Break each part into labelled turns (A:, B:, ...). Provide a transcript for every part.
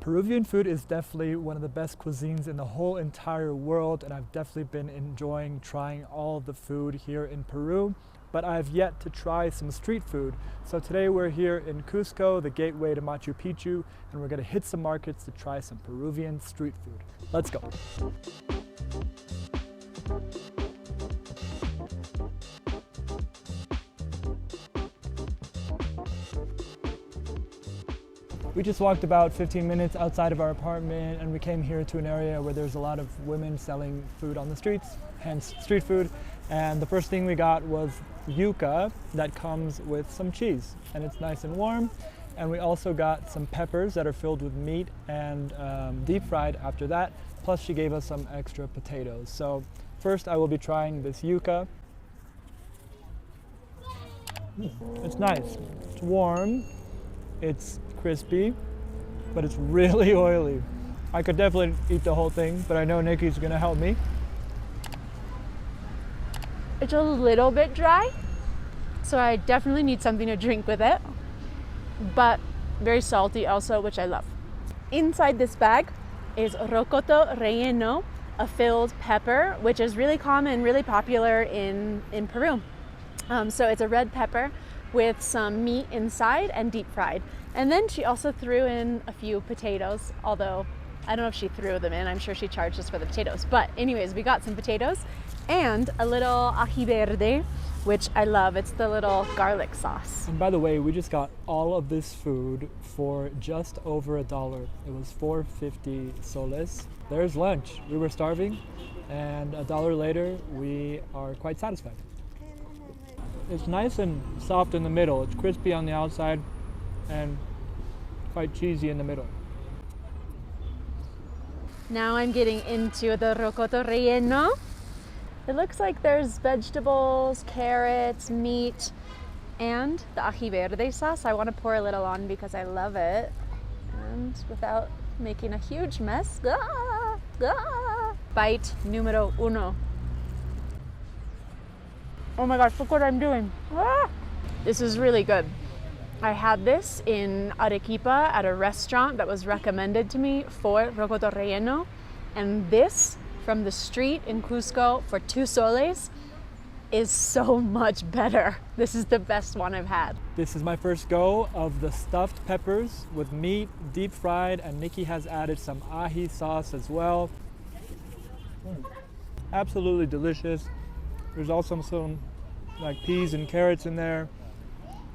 A: Peruvian food is definitely one of the best cuisines in the whole entire world, and I've definitely been enjoying trying all of the food here in Peru, but I've yet to try some street food. So today we're here in Cusco, the gateway to Machu Picchu, and we're gonna hit some markets to try some Peruvian street food. Let's go. We just walked about 15 minutes outside of our apartment and we came here to an area where there's a lot of women selling food on the streets, hence street food. And the first thing we got was yuca that comes with some cheese and it's nice and warm. And we also got some peppers that are filled with meat and deep fried after that. Plus she gave us some extra potatoes. So first I will be trying this yuca. It's nice, it's warm, it's crispy, but it's really oily. I could definitely eat the whole thing, but I know Nicki's gonna help me.
B: It's a little bit dry, so I definitely need something to drink with it, but very salty also, which I love. Inside this bag is rocoto relleno, a filled pepper, which is really common, really popular in Peru. So it's a red pepper with some meat inside and deep fried. And then she also threw in a few potatoes, although I don't know if she threw them in. I'm sure she charged us for the potatoes. But anyways, we got some potatoes and a little ají verde, which I love. It's the little garlic sauce.
A: And by the way, we just got all of this food for just over $1. It was 450 soles. There's lunch. We were starving, and $1 later, we are quite satisfied. It's nice and soft in the middle. It's crispy on the outside and quite cheesy in the middle.
B: Now I'm getting into the rocoto relleno. It looks like there's vegetables, carrots, meat, and the ají verde sauce. I want to pour a little on because I love it. And without making a huge mess, bite numero uno. Oh my gosh, look what I'm doing. This is really good. I had this in Arequipa at a restaurant that was recommended to me for rocoto relleno. And this from the street in Cusco for 2 soles is so much better. This is the best one I've had.
A: This is my first go of the stuffed peppers with meat, deep fried, and Nicki has added some ají sauce as well. Absolutely delicious. There's also some like peas and carrots in there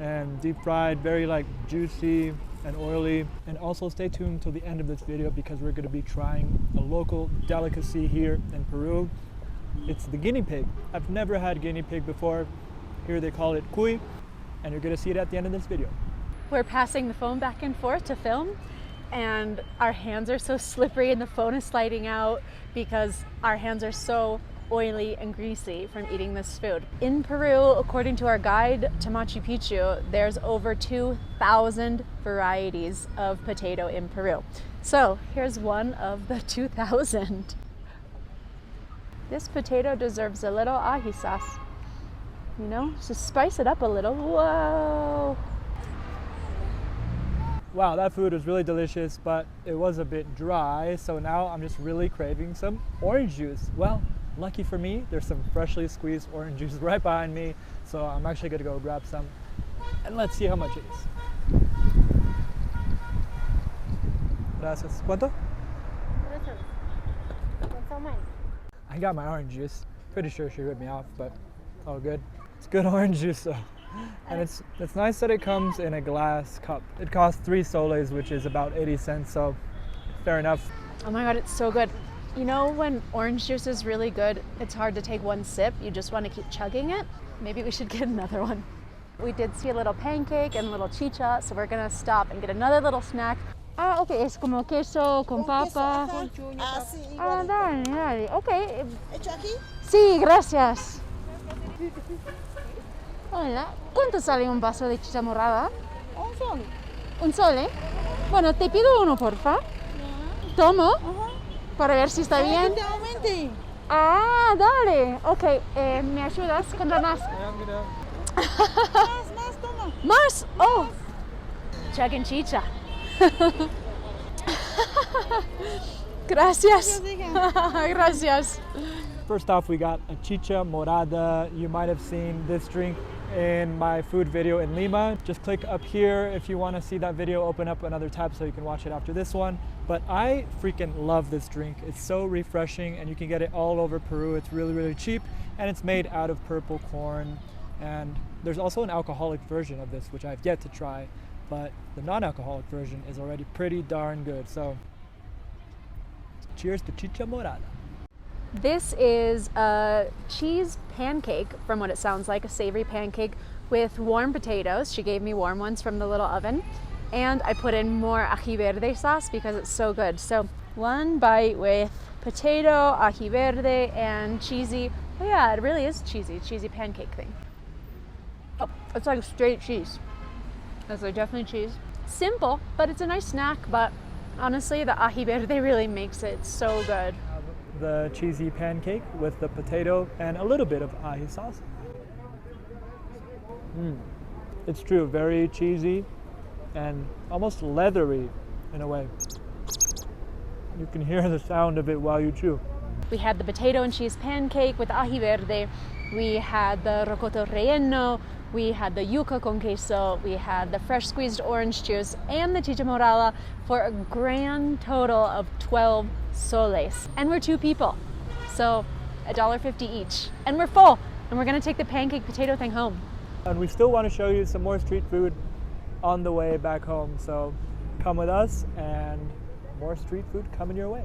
A: and deep fried, very like juicy and oily. And also stay tuned till the end of this video because we're going to be trying a local delicacy here in Peru. It's the guinea pig. I've never had guinea pig before. Here they call it cuy, and you're going to see it at the end of this video.
B: We're passing the phone back and forth to film, and our hands are so slippery and the phone is sliding out because our hands are so oily and greasy from eating this food. In Peru, according to our guide to Machu Picchu, there's over 2,000 varieties of potato in Peru. So here's one of the 2,000. This potato deserves a little ají sauce. You know, just spice it up a little. Whoa!
A: Wow, that food was really delicious, but it was a bit dry. So now I'm just really craving some orange juice. Well, lucky for me, there's some freshly squeezed orange juice right behind me. So I'm actually gonna go grab some and let's see how much it is. Gracias. ¿Cuánto? I got my orange juice. Pretty sure she ripped me off, but all good. It's good orange juice though. And it's nice that it comes in a glass cup. It costs 3 soles, which is about 80 cents, so fair enough.
B: Oh my God, it's so good. You know, when orange juice is really good, it's hard to take one sip. You just want to keep chugging it. Maybe we should get another one. We did see a little pancake and a little chicha, so we're gonna stop and get another little snack. Ah, okay, es como queso con papa. Ah, dale, dale. Okay.
C: ¿Hecho aquí?
B: Sí, gracias. Hola. ¿Cuánto sale un vaso de chicha morada?
C: Un sol.
B: ¿Un sole? Bueno, te pido uno, porfa. Tomo. Para ver si está bien. Ah, dale. Ok, ¿me ayudas con la más?
C: Más, toma.
B: ¿Más? Oh. Chugging chicha. Gracias. Gracias.
A: First off, we got a chicha morada. You might have seen this drink in my food video in Lima. Just click up here if you want to see that video, open up another tab so you can watch it after this one. But I freaking love this drink. It's so refreshing and you can get it all over Peru. It's really, really cheap and it's made out of purple corn. And there's also an alcoholic version of this, which I've yet to try, but the non-alcoholic version is already pretty darn good. So cheers to chicha morada.
B: This is a cheese pancake, from what it sounds like, a savory pancake with warm potatoes. She gave me warm ones from the little oven. And I put in more ají verde sauce because it's so good. So one bite with potato, ají verde, and cheesy. Oh yeah, it really is cheesy pancake thing. Oh, it's like straight cheese. It's like definitely cheese. Simple, but it's a nice snack. But honestly, the ají verde really makes it so good.
A: The cheesy pancake with the potato and a little bit of ají sauce. It's true, very cheesy and almost leathery in a way. You can hear the sound of it while you chew.
B: We had the potato and cheese pancake with ají verde. We had the rocoto relleno. We had the yuca con queso. We had the fresh squeezed orange juice and the chicha morada for a grand total of 12 soles. And we're 2 people, so $1.50 each. And we're full, and we're gonna take the pancake potato thing home.
A: And we still want to show you some more street food on the way back home. So come with us and more street food coming your way.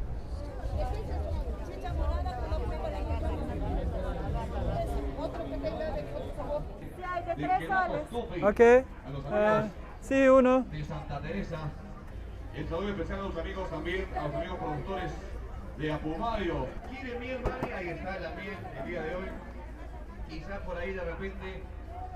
A: Okay. Sí, uno.
C: De Santa Teresa. El saludo especial a los amigos también, a los amigos productores de Apumayo. ¿Quieren miel, Mari? Ahí está la miel el día de hoy. Quizás por ahí de repente,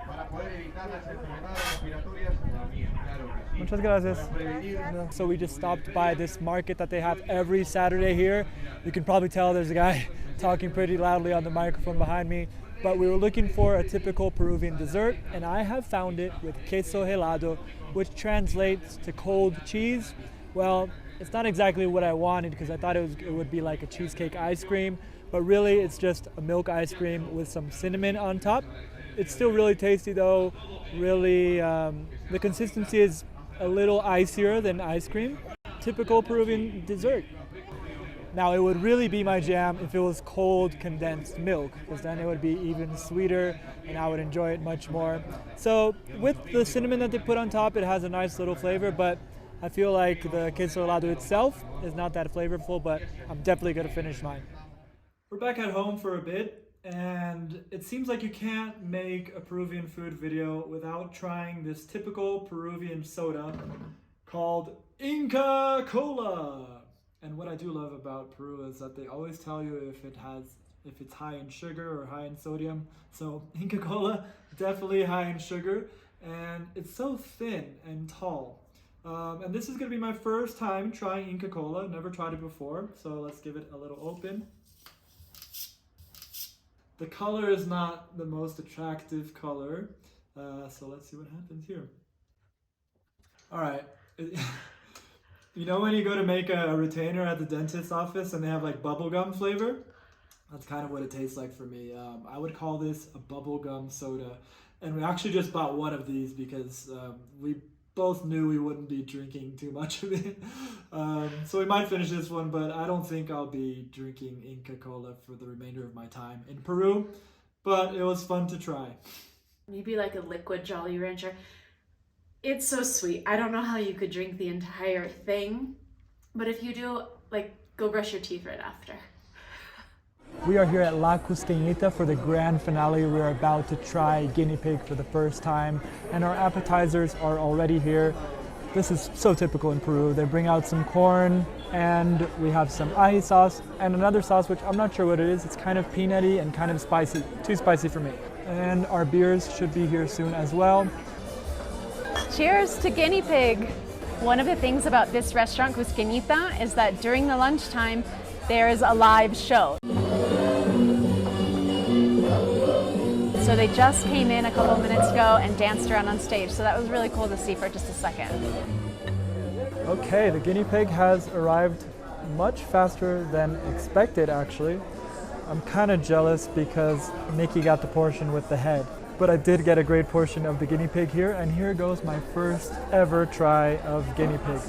C: para poder evitar las enfermedades respiratorias, la miel, claro que sí.
A: Muchas gracias.
C: Para prevenir.
A: So we just stopped by this market that they have every Saturday here. You can probably tell there's a guy talking pretty loudly on the microphone behind me. But we were looking for a typical Peruvian dessert, and I have found it with queso helado, which translates to cold cheese. Well, it's not exactly what I wanted because I thought it would be like a cheesecake ice cream, but really it's just a milk ice cream with some cinnamon on top. It's still really tasty though. Really, the consistency is a little icier than ice cream. Typical Peruvian dessert. Now it would really be my jam if it was cold condensed milk, because then it would be even sweeter and I would enjoy it much more. So with the cinnamon that they put on top, it has a nice little flavor, but I feel like the queso helado itself is not that flavorful, but I'm definitely gonna finish mine. We're back at home for a bit, and it seems like you can't make a Peruvian food video without trying this typical Peruvian soda called Inca Kola. And what I do love about Peru is that they always tell you if it's high in sugar or high in sodium. So Inca Kola, definitely high in sugar, and it's so thin and tall. And this is gonna be my first time trying Inca Kola. Never tried it before, so let's give it a little open. The color is not the most attractive color, so let's see what happens here. All right. You know when you go to make a retainer at the dentist's office and they have like bubblegum flavor? That's kind of what it tastes like for me. I would call this a bubblegum soda. And we actually just bought one of these because we both knew we wouldn't be drinking too much of it. So we might finish this one, but I don't think I'll be drinking Inca Kola for the remainder of my time in Peru. But it was fun to try.
B: Maybe like a liquid Jolly Rancher. It's so sweet. I don't know how you could drink the entire thing, but if you do, like, go brush your teeth right after.
A: We are here at La Cusqueñita for the grand finale. We are about to try guinea pig for the first time, and our appetizers are already here. This is so typical in Peru. They bring out some corn, and we have some ají sauce, and another sauce which I'm not sure what it is. It's kind of peanutty and kind of spicy, too spicy for me. And our beers should be here soon as well.
B: Cheers to guinea pig. One of the things about this restaurant, Cusqueñita, is that during the lunchtime, there is a live show. So they just came in a couple of minutes ago and danced around on stage. So that was really cool to see for just a second.
A: Okay, the guinea pig has arrived much faster than expected actually. I'm kind of jealous because Nicki got the portion with the head. But I did get a great portion of the guinea pig here, and here goes my first ever try of guinea pig.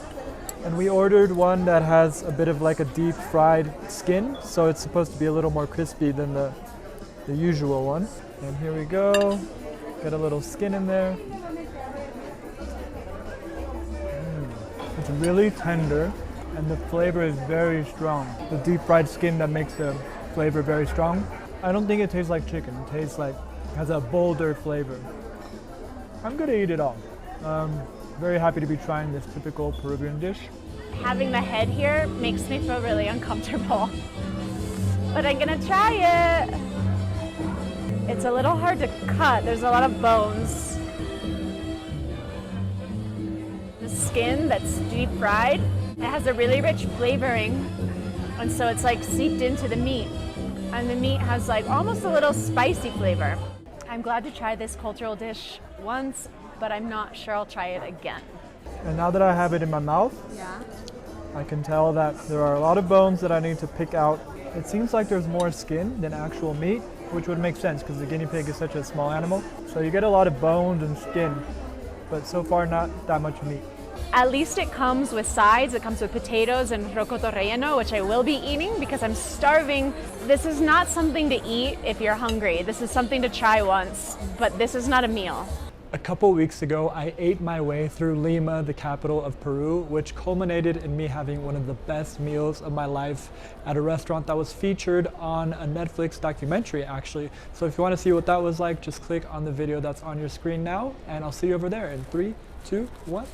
A: And we ordered one that has a bit of like a deep fried skin, so it's supposed to be a little more crispy than the usual one. And here we go, got a little skin in there. It's really tender, and the flavor is very strong. The deep fried skin that makes the flavor very strong. I don't think it tastes like chicken, it tastes like has a bolder flavor. I'm gonna eat it all. Very happy to be trying this typical Peruvian dish.
B: Having the head here makes me feel really uncomfortable, but I'm gonna try it. It's a little hard to cut, there's a lot of bones. The skin that's deep fried, it has a really rich flavoring, and so it's like seeped into the meat. And the meat has like almost a little spicy flavor. I'm glad to try this cultural dish once, but I'm not sure I'll try it again.
A: And now that I have it in my mouth, I can tell that there are a lot of bones that I need to pick out. It seems like there's more skin than actual meat, which would make sense because the guinea pig is such a small animal. So you get a lot of bones and skin, but so far not that much meat.
B: At least it comes with sides. It comes with potatoes and rocoto relleno, which I will be eating because I'm starving. This is not something to eat if you're hungry. This is something to try once, but this is not a meal.
A: A couple weeks ago, I ate my way through Lima, the capital of Peru, which culminated in me having one of the best meals of my life at a restaurant that was featured on a Netflix documentary, actually. So if you want to see what that was like, just click on the video that's on your screen now, and I'll see you over there in 3, 2, 1.